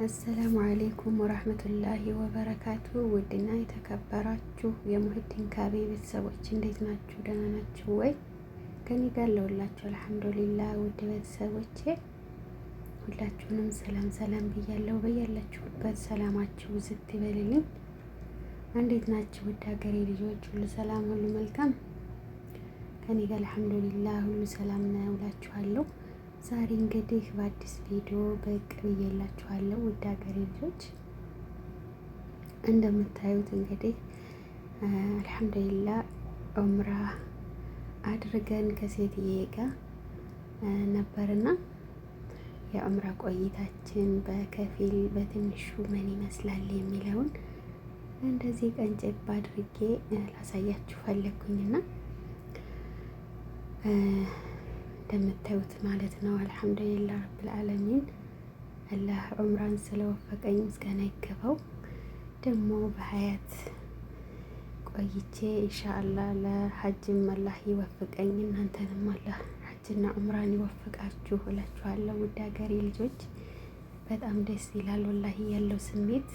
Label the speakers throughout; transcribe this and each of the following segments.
Speaker 1: አሰላሙ አሌይኩም ወራህመቱላሂ ወበረካቱ። ውድና የተከበራችሁ የሙሂዲን ካቤ ቤተሰቦች እንዴት ናችሁ? ደህና ናችሁ ወይ? ከኔ ጋር ለሁላችሁ አልሐምዱሊላህ። ውድ ቤተሰቦቼ ሁላችሁንም ሰላም ሰላም ብያለሁ። በያላችሁበት ሰላማችሁ ዝት ይበልልኝ። እንዴት ናችሁ? ውድ ሀገሬ ልጆች ሁሉ ሰላም፣ ሁሉ መልካም? ከኔ ጋር አልሐምዱሊላህ ሁሉ ሰላም ነው እላችኋለሁ። ዛሬ እንግዲህ በአዲስ ቪዲዮ ብቅ ብዬላችኋለሁ። ውድ ሀገሬ ልጆች እንደምታዩት እንግዲህ አልሐምዱሊላህ ዑምራ አድርገን ከሴትዬ ጋር ነበርና የዑምራ ቆይታችን በከፊል በትንሹ ምን ይመስላል የሚለውን እንደዚህ ቀንጨብ አድርጌ ላሳያችሁ ፈለግኩኝና እንደምታዩት ማለት ነው። አልሐምዱሊላህ ረብል ዓለሚን አላህ ዑምራን ስለወፈቀኝ ምስጋና ይገባው። ደግሞ በሀያት ቆይቼ ኢንሻአላህ ለሐጅም አላህ ይወፍቀኝ፣ እናንተንም አላህ ሐጅና ዑምራን ይወፍቃችሁ እላችኋለሁ። ውድ ሀገሬ ልጆች በጣም ደስ ይላል ወላሂ ያለው ስሜት።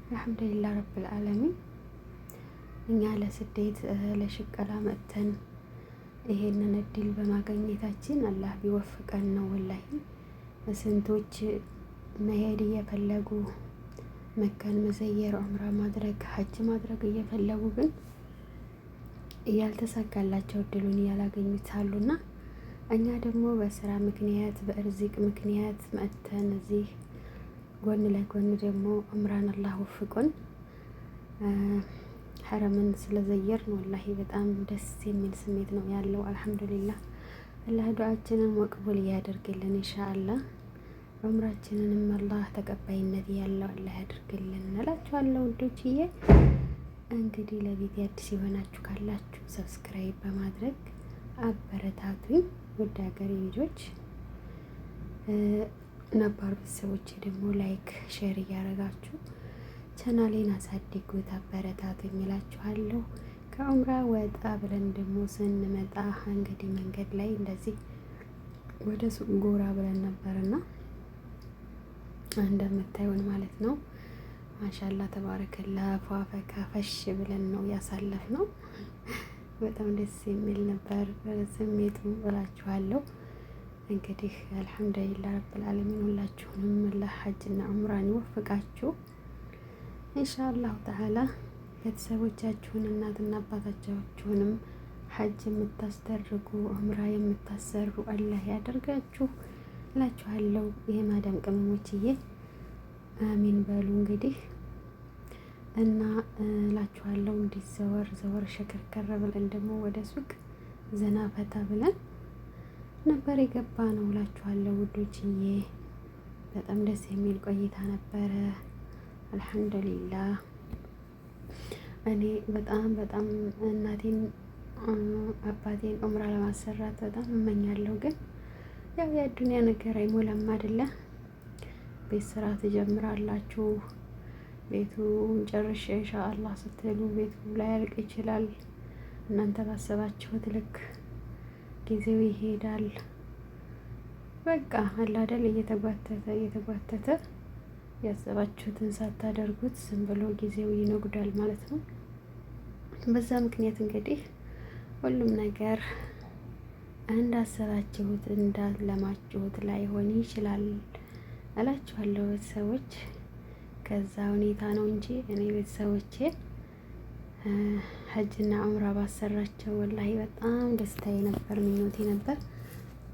Speaker 1: አልሐምዱሊላህ ረብል ዓለሚን እኛ ለስደት ለሽቀላ መጥተን ይሄንን እድል በማግኘታችን አላህ ቢወፍቀን ነው። ወላሂ ስንቶች መሄድ እየፈለጉ መካን መዘየር፣ ዑምራ ማድረግ፣ ሐጅ ማድረግ እየፈለጉ ግን እያልተሳካላቸው እድሉን እያላገኙት አሉና እኛ ደግሞ በስራ ምክንያት በእርዚቅ ምክንያት መጥተን እዚህ ጎን ለጎን ደግሞ ዑምራን አላህ ወፍቆን ሐረምን ስለዘየር ነው። ወላሂ በጣም ደስ የሚል ስሜት ነው ያለው። አልሐምዱሊላህ አላህ ዱዓችንን መቅቡል ያደርግልን ኢንሻአላህ። ዑምራችንንም አላህ ተቀባይነት ያለው አላህ ያደርግልን እላችኋለሁ ውዶችዬ። እንግዲህ ለቤት አዲስ የሆናችሁ ካላችሁ ሰብስክራይብ በማድረግ አበረታቱኝ ውድ ሀገሬ ልጆች። ነባር ቤተሰቦቼ ደግሞ ላይክ ሼር እያደረጋችሁ ቻናሌን አሳድጉት አበረታቱኝ እላችኋለሁ። ከዑምራ ወጣ ብለን ደግሞ ስንመጣ እንግዲህ መንገድ ላይ እንደዚህ ወደ ሱቅ ጎራ ብለን ነበርና እንደምታዩን ማለት ነው። ማሻላ ተባረከላ ፏፈካ ፈሽ ብለን ነው ያሳለፍነው። በጣም ደስ የሚል ነበር ስሜቱ እላችኋለሁ። እንግዲህ አልሐምዱሊላህ ረብል ዓለሚን ሁላችሁንም ለሐጅና ዑምራን ይወፍቃችሁ ኢንሻአላሁ ተዓላ። ቤተሰቦቻችሁን እናትና አባቶቻችሁንም ሐጅ የምታስደርጉ ዑምራ የምታሰሩ አላህ ያደርጋችሁ እላችኋለሁ። ይሄ ማዳም ቅመሞችዬ አሚን በሉ እንግዲህ እና እላችኋለሁ። እንዲህ ዘወር ሸከርከር ብለን ደግሞ ወደ ሱቅ ዘና ፈታ ብለን ነበር የገባ ነው እላችኋለሁ ውዶችዬ። በጣም ደስ የሚል ቆይታ ነበረ። አልሐምዱሊላህ እኔ በጣም እናቴን አባቴን ዑምራ ለማሰራት በጣም እመኛለሁ። ግን ያው የዱንያ ነገር አይሞላም አይደለ? ቤት ስራ ትጀምራላችሁ። ቤቱን ጨርሼ ኢንሻአላህ ስትሉ ቤቱ ላያልቅ ይችላል። እናንተ ባሰባችሁት ልክ ጊዜው ይሄዳል። በቃ አለ አይደል? እየተጓተተ ያሰባችሁትን ሳታደርጉት ዝም ብሎ ጊዜው ይነጉዳል ማለት ነው። በዛ ምክንያት እንግዲህ ሁሉም ነገር እንዳሰባችሁት እንዳለማችሁት ላይሆን ይችላል እላችኋለሁ ቤተሰቦች። ከዛ ሁኔታ ነው እንጂ እኔ ቤተሰቦቼ ሐጅና ዑምራ ባሰራቸው ወላሂ በጣም ደስታዬ ነበር፣ ምኞቴ ነበር።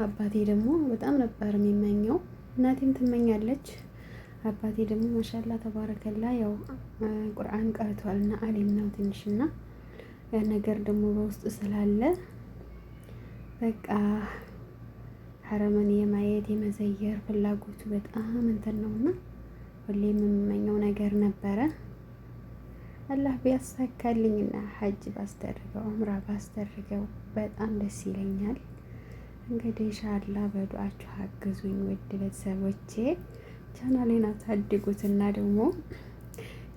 Speaker 1: አባቴ ደግሞ በጣም ነበር የሚመኘው። እናቴም ትመኛለች። አባቴ ደግሞ ማሻላ ተባረከላ ያው ቁርአን ቀርቷልና አሊም ነው ትንሽና ያን ነገር ደግሞ በውስጥ ስላለ በቃ ሐረምን የማየት የመዘየር ፍላጎቱ በጣም እንትን ነውና ሁሌም የምመኘው ነገር ነበረ። አላህ ቢያሳካልኝና ሐጅ ባስደርገው ዑምራ ባስደርገው በጣም ደስ ይለኛል። እንግዲህ ኢንሻአላህ በዱዓችሁ አግዙኝ ውድ ቤተሰቦቼ። ቻናሌን አሳድጉትና ደግሞ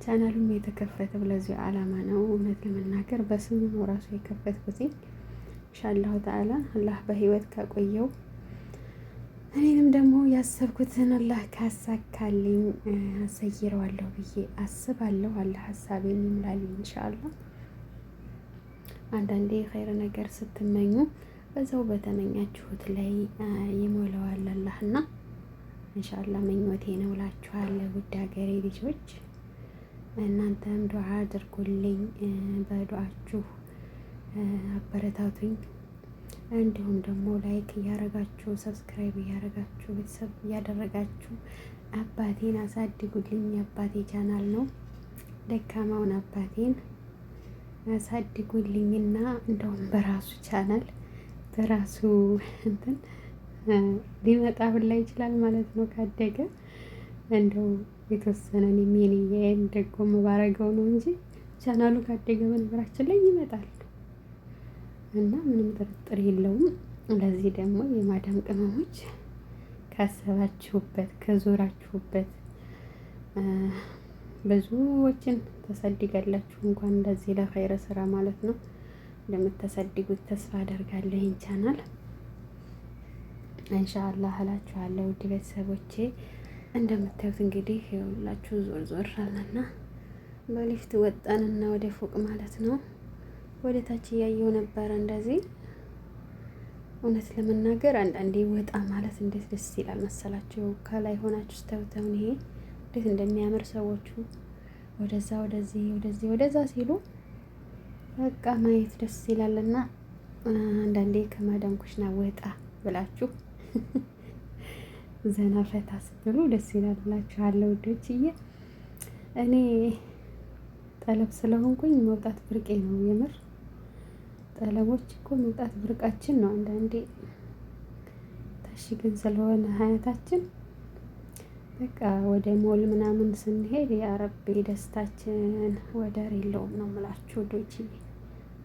Speaker 1: ቻናሉም የተከፈተው ለዚህ ዓላማ ነው። እውነት ለመናገር በስሙ ነው ራሱ የከፈትኩት። ኢንሻአላህ ተዓላ አላህ በህይወት ካቆየው እኔንም ደግሞ ያሰብኩትን አላህ ካሳካልኝ አሰይረዋለሁ ብዬ አስባለሁ። አላህ ሀሳቤን ይምላልኝ ኢንሻአላህ። አንዳንዴ ኸይር ነገር ስትመኙ በዛው በተመኛችሁት ላይ ይሞላዋል አላህና ኢንሻአላህ ምኞቴ ነው እላችኋለሁ። ውድ ሀገሬ ልጆች እናንተም ዱዓ አድርጉልኝ፣ በዱዓችሁ አበረታቱኝ። እንዲሁም ደግሞ ላይክ እያረጋችሁ ሰብስክራይብ እያረጋችሁ ቤተሰብ እያደረጋችሁ አባቴን አሳድጉልኝ። የአባቴ ቻናል ነው። ደካማውን አባቴን አሳድጉልኝና እንደውም በራሱ ቻናል በራሱ እንትን ሊመጣ ሁላ ይችላል ማለት ነው ካደገ። እንደው የተወሰነ እኔም ደጎም ባረገው ነው እንጂ ቻናሉ ካደገ በነገራችን ላይ ይመጣል እና ምንም ጥርጥር የለውም። ለዚህ ደግሞ የማዳም ቅመሞች ካሰባችሁበት ከዞራችሁበት ብዙዎችን ተሰድጋላችሁ። እንኳን እንደዚህ ለኸይረ ስራ ማለት ነው እንደምታሳድጉት ተስፋ አደርጋለሁ። ይህን ቻናል ኢንሻአላህ እላችኋለሁ። ውድ ቤተሰቦቼ እንደምታዩት እንግዲህ ሁላችሁ ዞር ዞር አለና በሊፍት ወጣንና ወደ ፎቅ ማለት ነው። ወደ ታች እያየው ነበረ እንደዚህ። እውነት ለመናገር አንዳንዴ ወጣ ማለት እንዴት ደስ ይላል መሰላችሁ። ከላይ ሆናችሁ ስታዩት አሁን ይሄ እንዴት እንደሚያምር ሰዎቹ ወደዛ ወደዚህ ወደዚህ ወደዛ ሲሉ በቃ ማየት ደስ ይላልና አንዳንዴ ከማዳም ኩሽና ወጣ ብላችሁ ዘና ፈታ ስትሉ ደስ ይላል እላችኋለሁ ውዶችዬ። እኔ ጠለብ ስለሆንኩኝ መውጣት ብርቄ ነው የምር። ጠለቦች እኮ መውጣት ብርቃችን ነው። አንዳንዴ ታሽግን ስለሆነ ሀያታችን በቃ ወደ ሞል ምናምን ስንሄድ የአረቤ ደስታችን ወደር የለውም ነው የምላችሁ ውዶችዬ።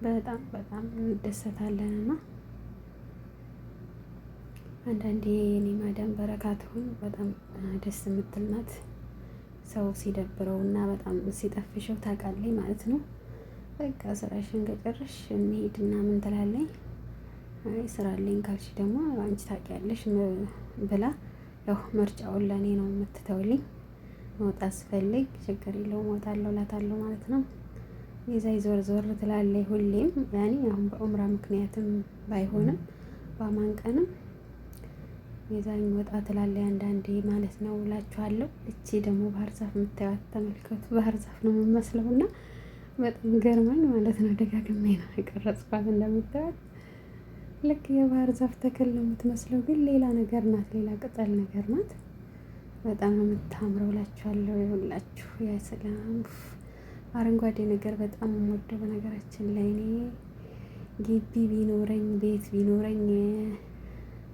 Speaker 1: በጣም በጣም እንደሰታለን እና አንዳንዴ እኔ ማዳም በረካቱን በጣም ደስ የምትል ናት። ሰው ሲደብረው እና በጣም ሲጠፍሸው ታውቃለኝ ማለት ነው። በቃ ስራሽን ከጨረሽ እንሂድና ምን ትላለኝ፣ አይ ስራ አለኝ ካልሽ ደግሞ አንቺ ታውቂያለሽ ብላ ያው ምርጫውን ለእኔ ነው የምትተውልኝ። መውጣት ስፈልግ ችግር የለውም እወጣለሁ እላታለሁ ማለት ነው። የዛይ ዞር ዞር ትላለች ሁሌም። ያኔ አሁን በኡምራ ምክንያትም ባይሆንም በአማን ቀንም የዛኝ ወጣ ትላለች አንዳንዴ ማለት ነው እላችኋለሁ። እቺ ደግሞ ባህር ዛፍ የምታዩት ተመልከቱ፣ ባህር ዛፍ ነው የምመስለውና በጣም ገርማኝ ማለት ነው። ደጋግሜ ነው የቀረጽኳት። እንደምታዩት ልክ የባህር ዛፍ ተክል ነው የምትመስለው፣ ግን ሌላ ነገር ናት፣ ሌላ ቅጠል ነገር ናት። በጣም ነው የምታምረው እላችኋለሁ። ይኸውላችሁ ያ ሰላም አረንጓዴ ነገር በጣም የምወደው በነገራችን ላይ እኔ ግቢ ቢኖረኝ ቤት ቢኖረኝ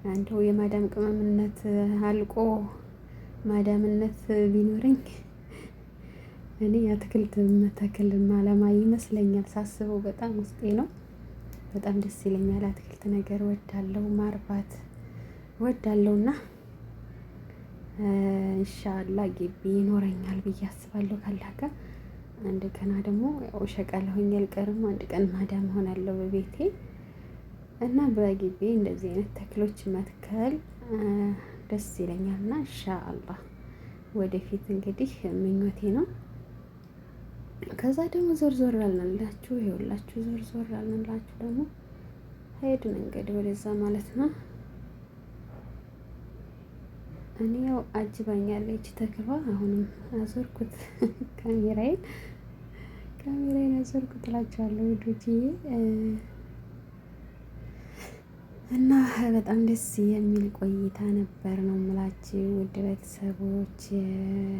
Speaker 1: እንደው የማዳም ቅመምነት አልቆ ማዳምነት ቢኖረኝ እኔ አትክልት መተክል ማለማ ይመስለኛል ሳስበው። በጣም ውስጤ ነው፣ በጣም ደስ ይለኛል። አትክልት ነገር ወዳለው ማርባት ወዳለውና ኢንሻአላህ ግቢ ይኖረኛል ብዬ አስባለሁ ካላህ ጋር። አንድ ቀን ደግሞ ያው ሸቃላ ሆኜ አልቀርም። አንድ ቀን ማዳም ሆናለሁ በቤቴ እና በግቢ እንደዚህ አይነት ተክሎች መትከል ደስ ይለኛልና ኢንሻአላህ ወደፊት እንግዲህ ምኞቴ ነው። ከዛ ደግሞ ዞር ዞር አልንላችሁ፣ ይኸውላችሁ ዞር ዞር አልንላችሁ ደግሞ ሄድን እንግዲህ ወደዛ ማለት ነው። እኔ ያው አጅባኛለች ተክሏ። አሁንም አዞርኩት ካሜራዬን አዞርኩት እላችኋለሁ ውዶችዬ። እና በጣም ደስ የሚል ቆይታ ነበር ነው የምላችሁ ውድ ቤተሰቦች።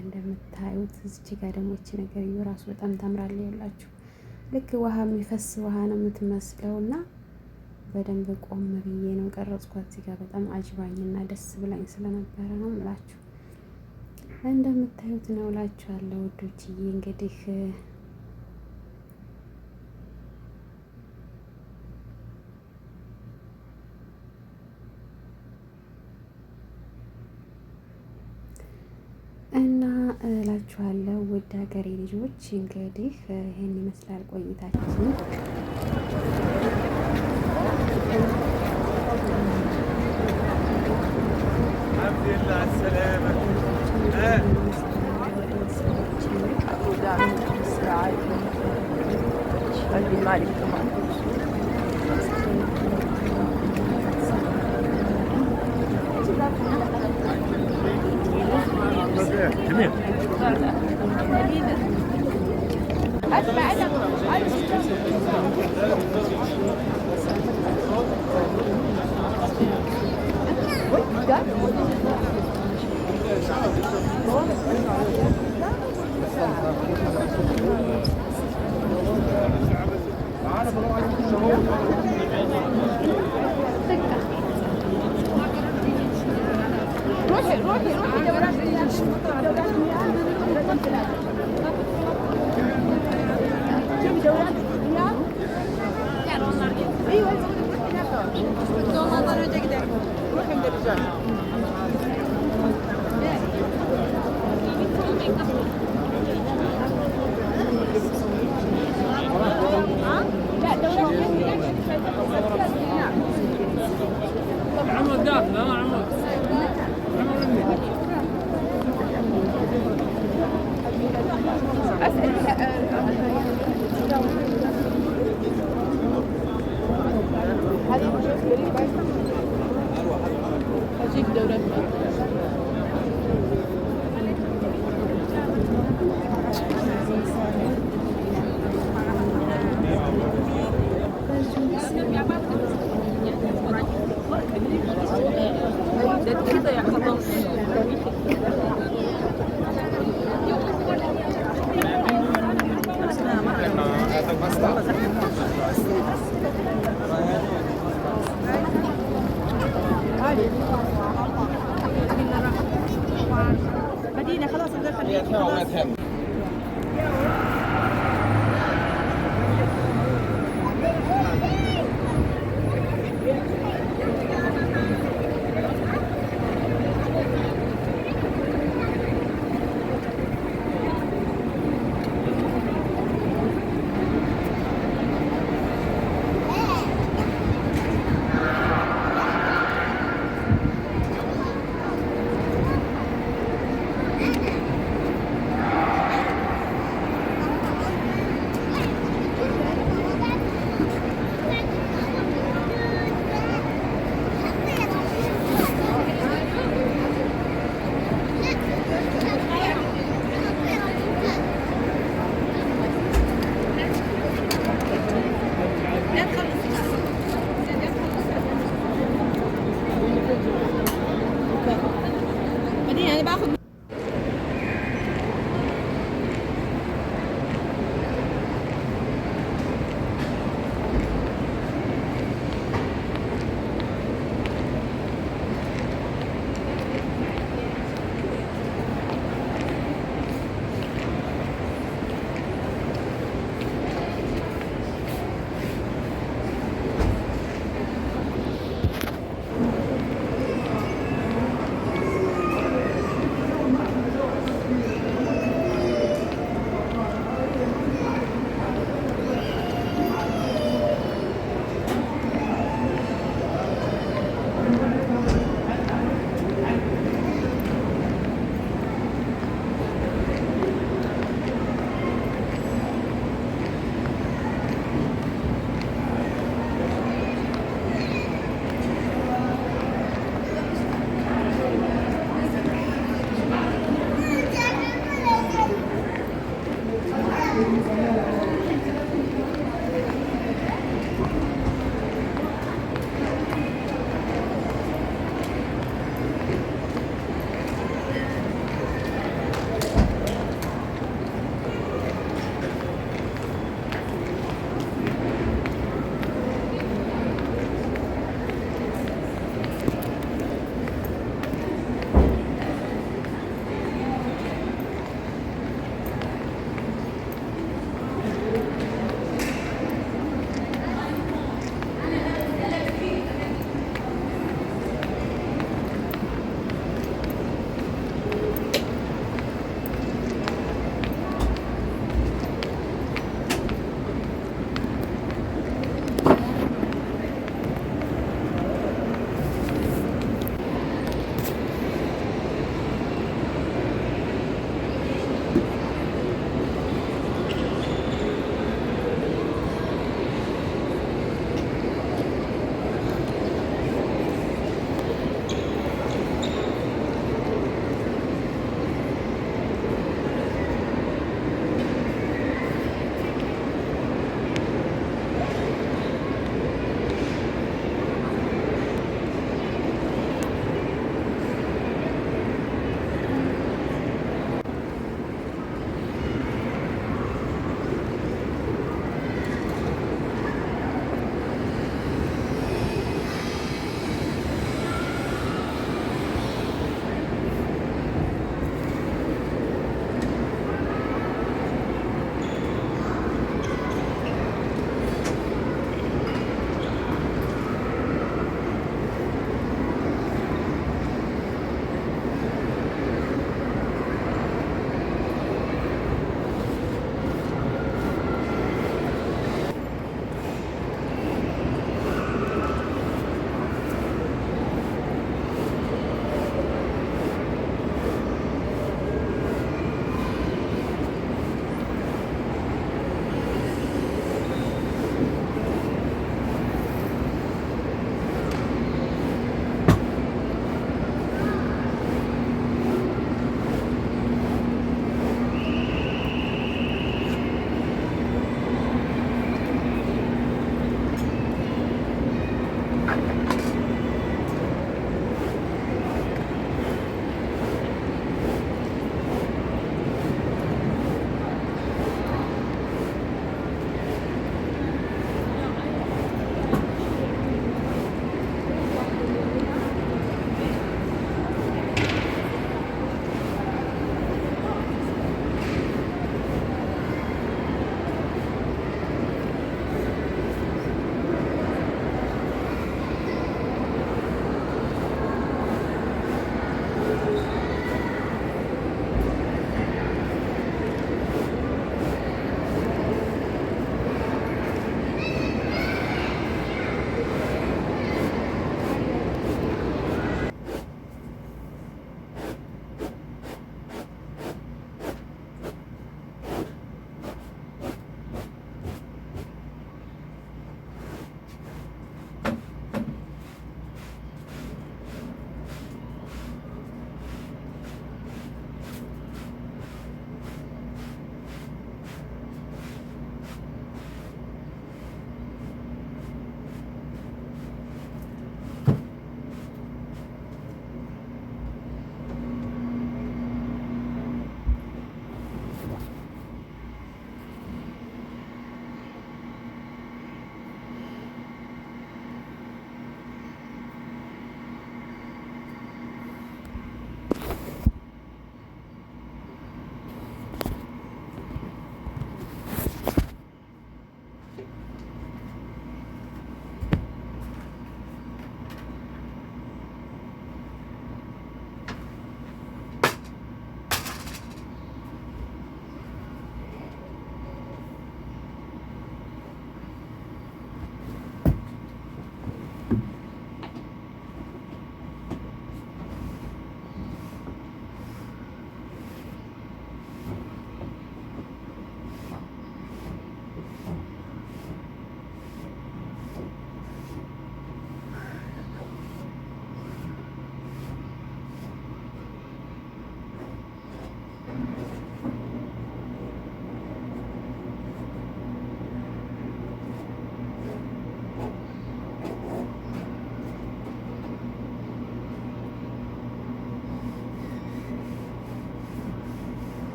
Speaker 1: እንደምታዩት እዚች ጋር ደግሞ እቺ ነገር ራሱ በጣም ታምራለች። ይኸውላችሁ ልክ ውሃ የሚፈስ ውሃ ነው የምትመስለው እና በደንብ ቆም ብዬ ነው ቀረጽኳት። እዚህ ጋር በጣም አጅባኝና ደስ ብላኝ ስለነበረ ነው የምላችሁ። እንደምታዩት ነው እላችኋለሁ ውዶችዬ። እንግዲህ እና እላችኋለሁ ውድ ሀገሬ ልጆች እንግዲህ ይሄን ይመስላል ቆይታችን።
Speaker 2: جميل.
Speaker 3: روحي روحي روحي دورات ايوه onlardan önce gidelim. Bakın vereceğim.
Speaker 2: عمود داخل عمود
Speaker 3: أجيب دورات كده يا خلاص مدينة خلاص نقدر نخليها